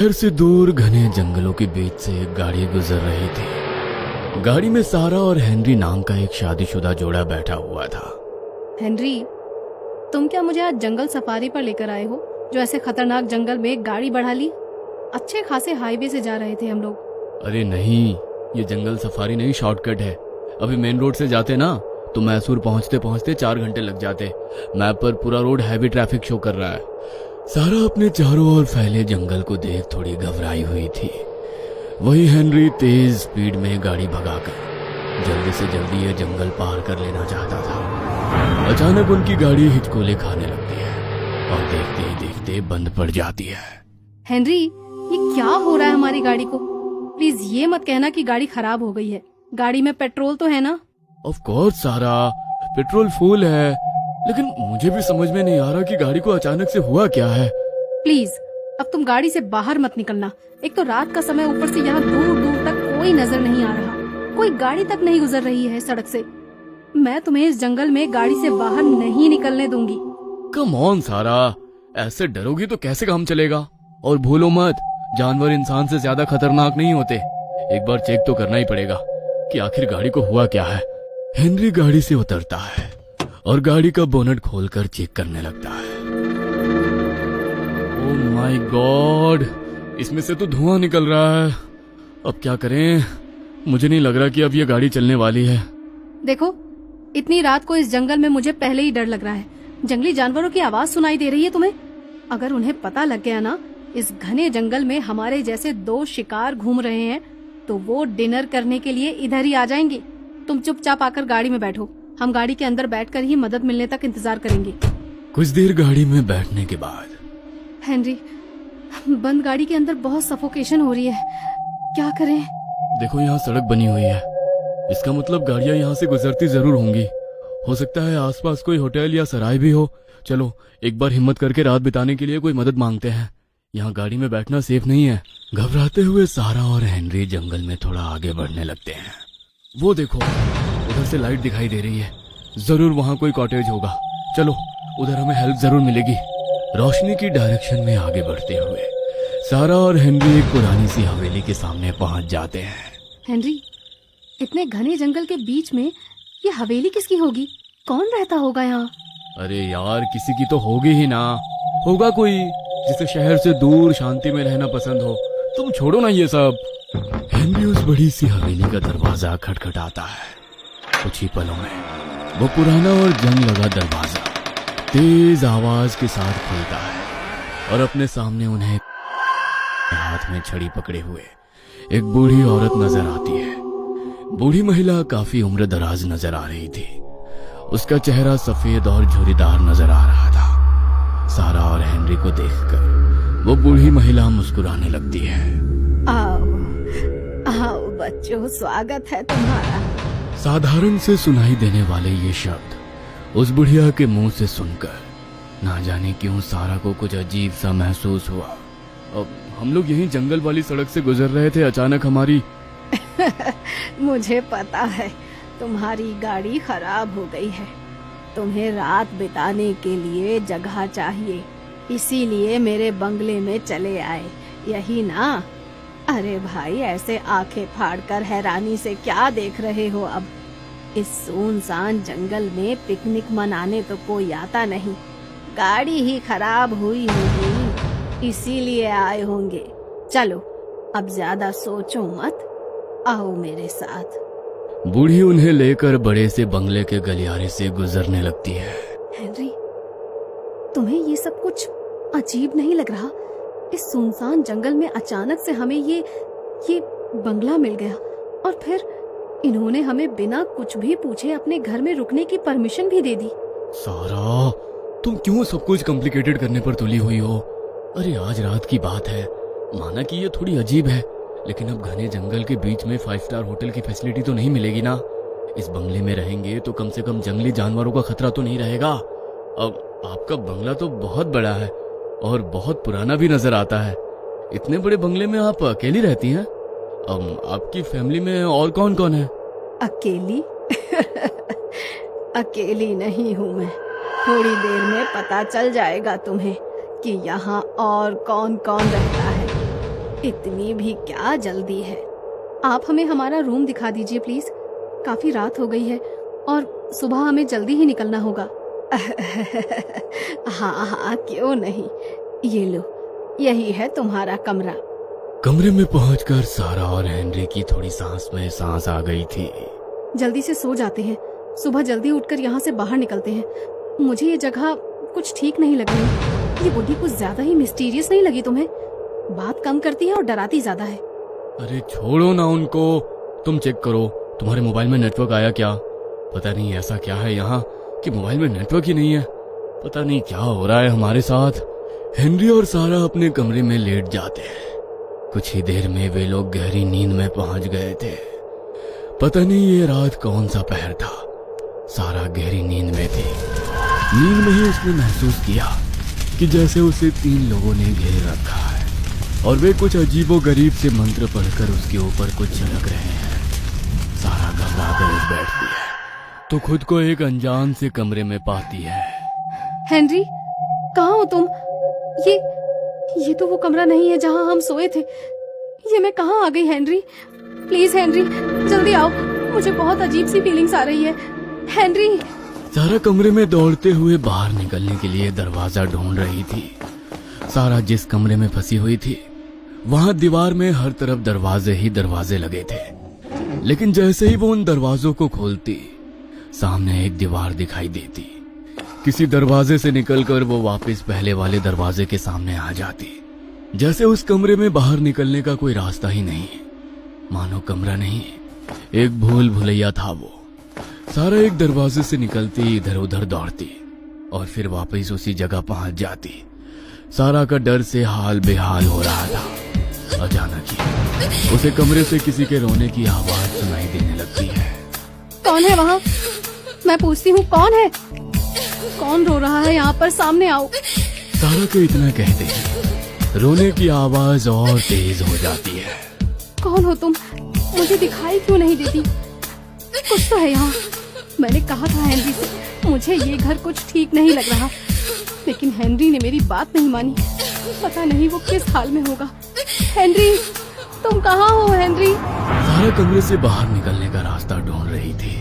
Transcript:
शहर से दूर घने जंगलों के बीच से एक गाड़ी गुजर रही थी। गाड़ी में सारा और हेनरी नाम का एक शादीशुदा जोड़ा बैठा हुआ था। हेनरी, तुम क्या मुझे आज जंगल सफारी पर लेकर आए हो, जो ऐसे खतरनाक जंगल में गाड़ी बढ़ा ली? अच्छे खासे हाईवे से जा रहे थे हम लोग। अरे नहीं, ये जंगल सफारी नहीं, शॉर्टकट है। अभी मेन रोड से जाते ना तो मैसूर पहुंचते पहुंचते 4 घंटे लग जाते। मैप पर पूरा रोड हैवी ट्रैफिक शो कर रहा है। सारा अपने चारों ओर फैले जंगल को देख थोड़ी घबराई हुई थी। वही हेनरी तेज स्पीड में गाड़ी भगाकर जल्दी से जल्दी ये जंगल पार कर लेना चाहता था। अचानक उनकी गाड़ी हिचकोले खाने लगती है और देखते ही देखते बंद पड़ जाती है। हेनरी, ये क्या हो रहा है हमारी गाड़ी को? प्लीज ये मत कहना कि गाड़ी खराब हो गई है। गाड़ी में पेट्रोल तो है ना? ऑफ कोर्स सारा, पेट्रोल फुल है, लेकिन मुझे भी समझ में नहीं आ रहा कि गाड़ी को अचानक से हुआ क्या है। प्लीज अब तुम गाड़ी से बाहर मत निकलना। एक तो रात का समय, ऊपर से यहाँ दूर दूर तक कोई नजर नहीं आ रहा, कोई गाड़ी तक नहीं गुजर रही है सड़क से। मैं तुम्हें इस जंगल में गाड़ी से बाहर नहीं निकलने दूंगी। कम ऑन सारा, ऐसे डरोगी तो कैसे काम चलेगा? और भूलो मत, जानवर इंसान से ज्यादा खतरनाक नहीं होते। एक बार चेक तो करना ही पड़ेगा कि आखिर गाड़ी को हुआ क्या है। हेनरी गाड़ी से उतरता है और गाड़ी का बोनट खोलकर चेक करने लगता है। ओह माय गॉड, इसमें से तो धुआं निकल रहा है। अब क्या करें? मुझे नहीं लग रहा कि अब ये गाड़ी चलने वाली है। देखो, इतनी रात को इस जंगल में मुझे पहले ही डर लग रहा है। जंगली जानवरों की आवाज सुनाई दे रही है तुम्हें? अगर उन्हें पता लग गया ना इस घने जंगल में हमारे जैसे 2 शिकार घूम रहे हैं, तो वो डिनर करने के लिए इधर ही आ जाएंगे। तुम चुपचाप आकर गाड़ी में बैठो। हम गाड़ी के अंदर बैठकर ही मदद मिलने तक इंतजार करेंगे। कुछ देर गाड़ी में बैठने के बाद हेनरी, बंद गाड़ी के अंदर बहुत सफोकेशन हो रही है, क्या करें? देखो, यहाँ सड़क बनी हुई है, इसका मतलब गाड़ियाँ यहाँ से गुजरती जरूर होंगी। हो सकता है आसपास कोई होटल या सराय भी हो। चलो एक बार हिम्मत करके रात बिताने के लिए कोई मदद मांगते हैं। यहाँ गाड़ी में बैठना सेफ नहीं है। घबराते हुए सारा और हेनरी जंगल में थोड़ा आगे बढ़ने लगते हैं। वो देखो, उधर से लाइट दिखाई दे रही है, जरूर वहाँ कोई कॉटेज होगा। चलो उधर हमें हेल्प जरूर मिलेगी। रोशनी की डायरेक्शन में आगे बढ़ते हुए सारा और हेनरी एक पुरानी सी हवेली के सामने पहुंच जाते हैं। हेनरी, इतने घने जंगल के बीच में ये हवेली किसकी होगी? कौन रहता होगा यहाँ? अरे यार, किसी की तो होगी ही ना। होगा कोई जिसे शहर से दूर शांति में रहना पसंद हो। तुम छोड़ो ना ये सब। हेनरी उस बड़ी सी हवेली का दरवाजा खटखटाता है। कुछ ही पलों में वो पुराना और जंग लगा दरवाजा तेज आवाज के साथ खुलता है और अपने सामने उन्हें हाथ में छड़ी पकड़े हुए एक बूढ़ी औरत नजर आती है। बूढ़ी महिला काफी उम्र दराज नजर आ रही थी। उसका चेहरा सफेद और झुर्रीदार नजर आ रहा था। सारा और हेनरी को देखकर वो बूढ़ी महिला मुस्कुराने लगती है। आओ आओ बच्चों, स्वागत है तुम्हारा। साधारण से सुनाई देने वाले ये शब्द उस बुढ़िया के मुंह से सुनकर ना जाने क्यों सारा को कुछ अजीब सा महसूस हुआ। अब हम लोग यहीं जंगल वाली सड़क से गुजर रहे थे, अचानक हमारी मुझे पता है तुम्हारी गाड़ी खराब हो गई है। तुम्हें रात बिताने के लिए जगह चाहिए, इसीलिए मेरे बंगले में चले आए, यही ना? अरे भाई, ऐसे आंखें फाड़कर हैरानी से क्या देख रहे हो? अब इस सुनसान जंगल में पिकनिक मनाने तो कोई आता नहीं। गाड़ी ही खराब हुई होगी, इसीलिए आए होंगे। चलो अब ज्यादा सोचो मत, आओ मेरे साथ। बूढ़ी उन्हें लेकर बड़े से बंगले के गलियारे से गुजरने लगती है। हेनरी, तुम्हें ये सब कुछ अजीब नहीं लग रहा? इस सुनसान जंगल में अचानक से हमें ये बंगला मिल गया, और फिर इन्होंने हमें बिना कुछ भी पूछे अपने घर में रुकने की परमिशन भी दे दी। सारा, तुम क्यों सब कुछ कॉम्प्लिकेटेड करने पर तुली हुई हो? अरे आज रात की बात है, माना कि ये थोड़ी अजीब है, लेकिन अब घने जंगल के बीच में 5 स्टार होटल की फैसिलिटी तो नहीं मिलेगी ना। इस बंगले में रहेंगे तो कम से कम जंगली जानवरों का खतरा तो नहीं रहेगा। अब आपका बंगला तो बहुत बड़ा है और बहुत पुराना भी नजर आता है। इतने बड़े बंगले में आप अकेली रहती हैं? आपकी फैमिली में और कौन कौन है? अकेली? अकेली नहीं हूँ मैं। थोड़ी देर में पता चल जाएगा तुम्हें कि यहाँ और कौन कौन रहता है। इतनी भी क्या जल्दी है। आप हमें हमारा रूम दिखा दीजिए प्लीज। काफी रात हो गई है और सुबह हमें जल्दी ही निकलना होगा। हाँ हाँ, क्यों नहीं। ये लो, यही है तुम्हारा कमरा। कमरे में पहुंचकर सारा और हेनरी की थोड़ी सांस में सांस आ गई थी। जल्दी से सो जाते हैं, सुबह जल्दी उठकर यहाँ से बाहर निकलते हैं। मुझे ये जगह कुछ ठीक नहीं लग रही। ये बुढ़ी कुछ ज्यादा ही मिस्टीरियस नहीं लगी तुम्हें? बात कम करती है और डराती ज्यादा है। अरे छोड़ो ना उनको, तुम चेक करो तुम्हारे मोबाइल में नेटवर्क आया क्या। पता नहीं ऐसा क्या है यहाँ कि मोबाइल में नेटवर्क ही नहीं है। पता नहीं क्या हो रहा है हमारे साथ। हेनरी और सारा अपने कमरे में लेट जाते हैं। कुछ ही देर में वे लोग गहरी नींद में पहुंच गए थे। पता नहीं ये रात कौन सा पहर था। सारा गहरी नींद में थी। नींद में ही उसने महसूस किया कि जैसे उसे 3 लोगों ने घेर रखा है और वे कुछ अजीबोगरीब से मंत्र पढ़कर उसके ऊपर कुछ झलक रहे हैं। सारा घबरा कर उठ बैठती है तो खुद को एक अनजान से कमरे में पाती है। हेनरी, कहाँ हो तुम? ये तो वो कमरा नहीं है जहाँ हम सोए थे। ये मैं कहाँ आ गई हेनरी? प्लीज हेनरी, जल्दी आओ। मुझे बहुत अजीब सी फीलिंग्स आ रही है। हेनरी। सारा कमरे में दौड़ते हुए बाहर निकलने के लिए दरवाजा ढूंढ रही थी। सारा जिस कमरे में फंसी हुई थी वहां दीवार में हर तरफ दरवाजे ही दरवाजे लगे थे, लेकिन जैसे ही वो उन दरवाजों को खोलती सामने एक दीवार दिखाई देती। किसी दरवाजे से निकलकर वो वापस पहले वाले दरवाजे के सामने आ जाती। जैसे उस कमरे में बाहर निकलने का कोई रास्ता ही नहीं, मानो कमरा नहीं एक भूल भुलैया था वो। सारा एक दरवाजे से निकलती, इधर उधर दौड़ती और फिर वापस उसी जगह पहुंच जाती। सारा का डर से हाल बेहाल हो रहा था। अचानक ही उसे कमरे से किसी के रोने की आवाज सुनाई देने लगती है। कौन है वहाँ? मैं पूछती हूँ, कौन है? कौन रो रहा है यहाँ पर? सामने आओ। सारा को इतना कहते ही रोने की आवाज और तेज हो जाती है। कौन हो तुम? मुझे दिखाई क्यों नहीं देती? कुछ तो है यहाँ। मैंने कहा था हेनरी से मुझे ये घर कुछ ठीक नहीं लग रहा, लेकिन हेनरी ने मेरी बात नहीं मानी। पता नहीं वो किस हाल में होगा। हेनरी, तुम कहाँ हो हेनरी? सारा कमरे से बाहर निकलने का रास्ता ढूंढ रही थी।